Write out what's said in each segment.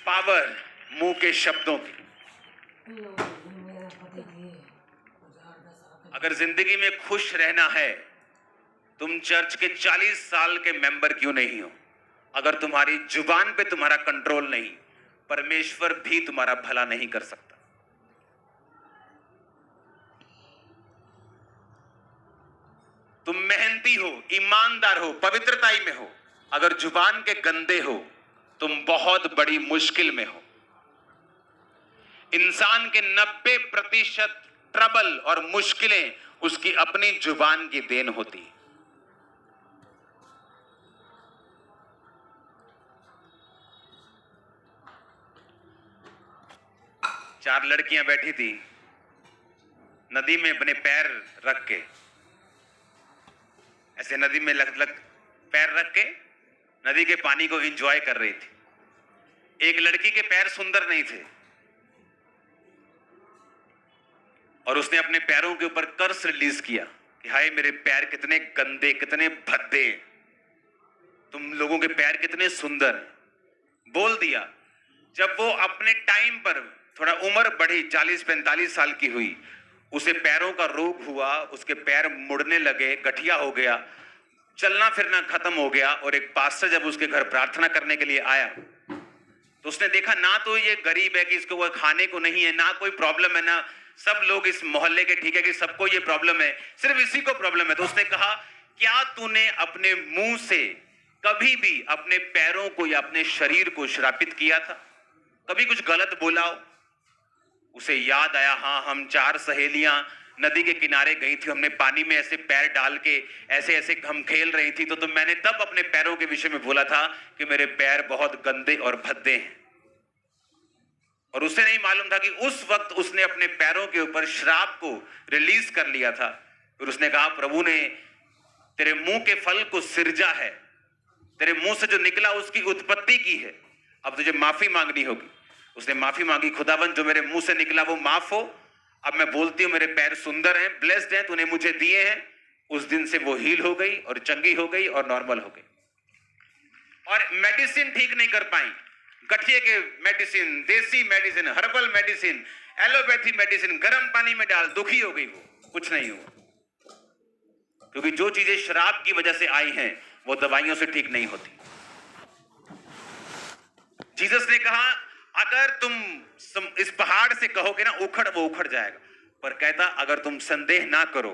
Power मुंह के शब्दों की। अगर जिंदगी में खुश रहना है, तुम चर्च के 40 साल के मेंबर क्यों नहीं हो, अगर तुम्हारी जुबान पे तुम्हारा कंट्रोल नहीं, परमेश्वर भी तुम्हारा भला नहीं कर सकता। तुम मेहनती हो, ईमानदार हो, पवित्रताई में हो, अगर जुबान के गंदे हो, तुम बहुत बड़ी मुश्किल में हो। इंसान के 90% ट्रबल और मुश्किलें उसकी अपनी जुबान की देन होती है। चार लड़कियां बैठी थी नदी में अपने पैर रख के, ऐसे नदी में लग पैर रख के नदी के पानी को एंजॉय कर रही थी। एक लड़की के पैर सुंदर नहीं थे और उसने अपने पैरों के ऊपर कर्स रिलीज किया कि हाय मेरे पैर कितने गंदे, कितने भद्दे, तुम लोगों के पैर कितने सुंदर हैं। बोल दिया। जब वो अपने टाइम पर थोड़ा उम्र बढ़ी, 40-45 साल की हुई, उसे पैरों का रोग हुआ, उसके पैर मुड़ने लगे, गठिया हो गया, चलना फिरना खत्म हो गया। और एक पास्टर जब उसके घर प्रार्थना करने के लिए आया तो उसने देखा ना तो ये गरीब है कि इसको वो खाने को नहीं है, ना कोई प्रॉब्लम है, ना सब लोग इस मोहल्ले के ठीक है कि सबको ये प्रॉब्लम है, सिर्फ इसी को प्रॉब्लम है। तो उसने कहा क्या तूने अपने मुंह से कभी भी अपने पैरों को या अपने शरीर को श्रापित किया था? कभी कुछ गलत बोला हो? उसे याद आया, हाँ हम 4 सहेलियां नदी के किनारे गई थी, हमने पानी में ऐसे पैर डाल के ऐसे ऐसे हम खेल रही थी, तो मैंने तब अपने पैरों के विषय में बोला था कि मेरे पैर बहुत गंदे और भद्दे हैं। और उसे नहीं मालूम था कि उस वक्त उसने अपने पैरों के ऊपर श्राप को रिलीज कर लिया था। फिर उसने कहा प्रभु ने तेरे मुंह के फल को सिरजा है, तेरे मुंह से जो निकला उसकी उत्पत्ति की है, अब तुझे माफी मांगनी होगी। उसने माफी मांगी, खुदावन जो मेरे मुंह से निकला वो माफ हो, अब मैं बोलती हूँ मेरे पैर सुंदर हैं, ब्लेस्ड हैं, तूने मुझे दिए हैं। उस दिन से वो हील हो गई और चंगी हो गई और नॉर्मल हो गई। और मेडिसिन ठीक नहीं कर पाई, गठिए के मेडिसिन, देसी medicine, herbal medicine, allopathy medicine, गर्म पानी में डाल, दुखी हो गई, वो कुछ नहीं हुआ। क्योंकि जो चीजें शराब की वजह से आई हैं वो दवाइयों से ठीक नहीं होती। जीसस ने कहा अगर तुम इस पहाड़ से कहोगे ना उखड़, वो उखड़ जाएगा, पर कहता अगर तुम संदेह ना करो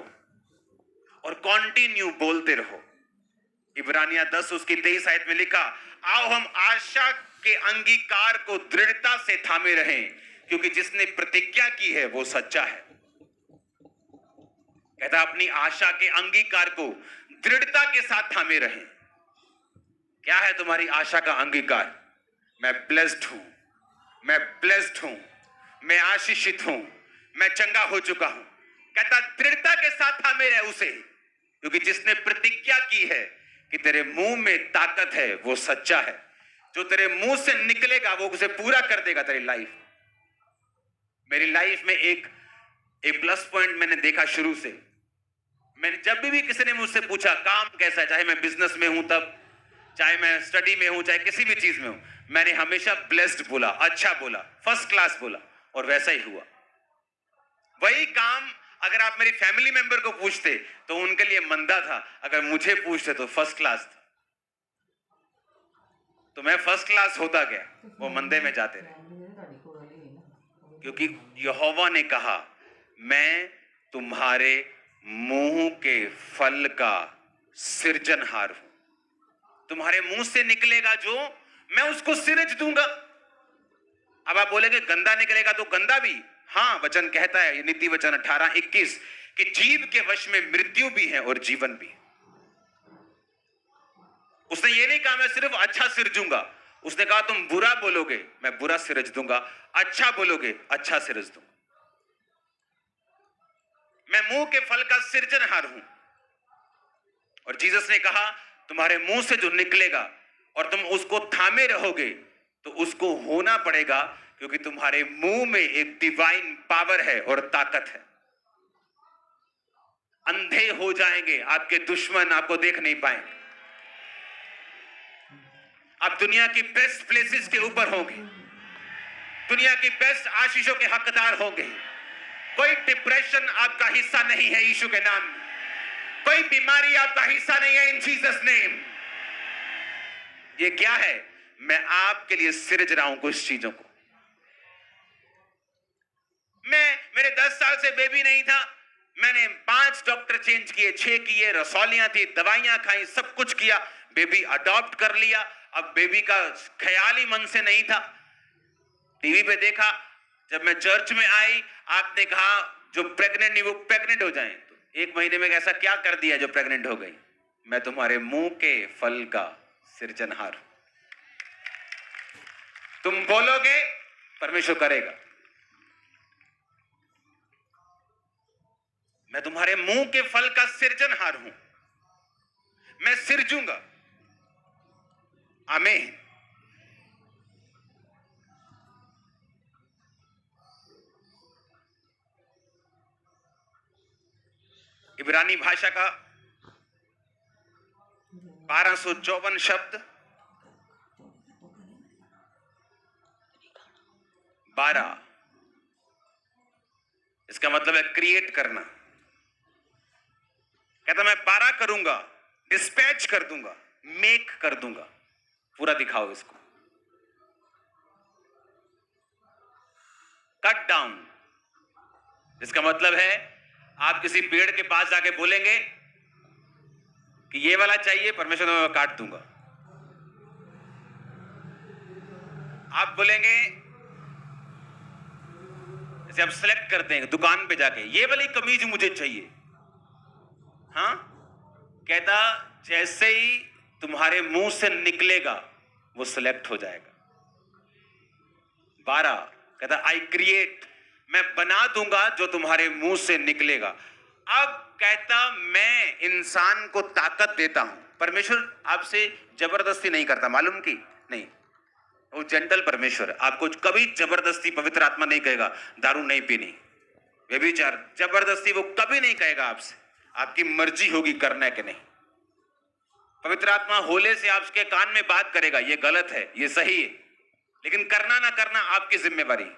और कंटिन्यू बोलते रहो। इब्रानिया 10 उसकी 23 आयत में लिखा, आओ हम आशा के अंगीकार को दृढ़ता से थामे रहें, क्योंकि जिसने प्रतिज्ञा की है वो सच्चा है। कहता अपनी आशा के अंगीकार को दृढ़ता के साथ थामे रहें। क्या है तुम्हारी आशा का अंगीकार? मैं ब्लेस्ड हूं, मैं ब्लेस्ड हूं, मैं आशीषित हूं, मैं चंगा हो चुका हूं। कहता दृढ़ता के साथ थामे रहे उसे, क्योंकि जिसने प्रतिज्ञा की है कि तेरे मुंह में ताकत है वो सच्चा है। जो तेरे मुंह से निकलेगा वो उसे पूरा कर देगा तेरी लाइफ। मेरी लाइफ में एक प्लस पॉइंट मैंने देखा शुरू से। मैंने जब भी किसी ने मुझसे पूछा काम कैसा है, चाहे मैं बिजनेस में हूं तब, चाहे मैं स्टडी में हूं, चाहे किसी भी चीज में हूं, मैंने हमेशा ब्लेस्ड बोला, अच्छा बोला, फर्स्ट क्लास बोला, और वैसा ही हुआ। वही काम अगर आप मेरी फैमिली मेंबर को पूछते तो उनके लिए मंदा था, अगर मुझे पूछते तो फर्स्ट क्लास था। तो मैं फर्स्ट क्लास होता गया, वो मंदे में जाते रहे, क्योंकि यहोवा ने कहा मैं तुम्हारे मुंह के फल का सृजनहार हूं। तुम्हारे मुंह से निकलेगा जो, मैं उसको सिरज दूंगा। अब आप बोलेंगे गंदा निकलेगा तो गंदा भी, हाँ वचन कहता है, नीति वचन 18:21 कि जीव के वश में मृत्यु भी है और जीवन भी। उसने ये नहीं कहा मैं सिर्फ अच्छा सिरजूंगा, उसने कहा तुम बुरा बोलोगे मैं बुरा सिरज दूंगा, अच्छा बोलोगे अच्छा सिरज दूंगा। मैं मुंह के फल का सृजनहार हूं। और जीसस ने कहा तुम्हारे मुंह से जो निकलेगा और तुम उसको थामे रहोगे तो उसको होना पड़ेगा, क्योंकि तुम्हारे मुंह में एक डिवाइन पावर है और ताकत है। अंधे हो जाएंगे आपके दुश्मन, आपको देख नहीं पाएंगे। आप दुनिया की बेस्ट प्लेसेस के ऊपर होंगे, दुनिया की बेस्ट आशीषों के हकदार होंगे। कोई डिप्रेशन आपका हिस्सा नहीं है यीशु के नाम में। कोई बीमारी आपका हिस्सा नहीं है इन जीसस नेम। ये क्या है? मैं आपके लिए सिरज रहा हूं कुछ चीजों को। मेरे 10 साल से बेबी नहीं था, मैंने 5 डॉक्टर चेंज किए, 6 किए, रसौलियां थी, दवाइयां खाई, सब कुछ किया, बेबी अडॉप्ट कर लिया। अब बेबी का ख्याल ही मन से नहीं था। टीवी पे देखा, जब मैं चर्च में आई, आपने कहा जो प्रेग्नेंट नहीं वो प्रेग्नेंट हो जाएं। तो 1 महीने में ऐसा क्या कर दिया जो प्रेग्नेंट हो गई? मैं तुम्हारे मुंह के फल का सिरजनहार हूं। तुम बोलोगे, परमेश्वर करेगा। मैं तुम्हारे मुंह के फल का सिरजनहार हूं, मैं सिरजूंगा। आमीन। इब्रानी भाषा का 1254 शब्द 12, इसका मतलब है क्रिएट करना। कहता मैं 12 करूंगा, डिस्पैच कर दूंगा, मेक कर दूंगा। पूरा दिखाओ इसको। कट डाउन, इसका मतलब है आप किसी पेड़ के पास जाके बोलेंगे कि ये वाला चाहिए, परमेश्वर मैं काट दूंगा। आप बोलेंगे, जैसे आप सिलेक्ट करते हैं दुकान पे जाके, ये वाली कमीज मुझे चाहिए, हाँ, कहता जैसे ही तुम्हारे मुंह से निकलेगा वो सिलेक्ट हो जाएगा। 12 कहता आई क्रिएट, मैं बना दूंगा जो तुम्हारे मुंह से निकलेगा। अब कहता मैं इंसान को ताकत देता हूं। परमेश्वर आपसे जबरदस्ती नहीं करता, मालूम की नहीं, वो जेंटल परमेश्वर है। आपको कभी जबरदस्ती पवित्र आत्मा नहीं कहेगा दारू नहीं पीनी, व्यभिचार, जबरदस्ती वो कभी नहीं कहेगा आपसे। आपकी मर्जी होगी करना है कि नहीं। पवित्र आत्मा होले से आपके कान में बात करेगा, ये गलत है, ये सही है, लेकिन करना ना करना आपकी जिम्मेवारी।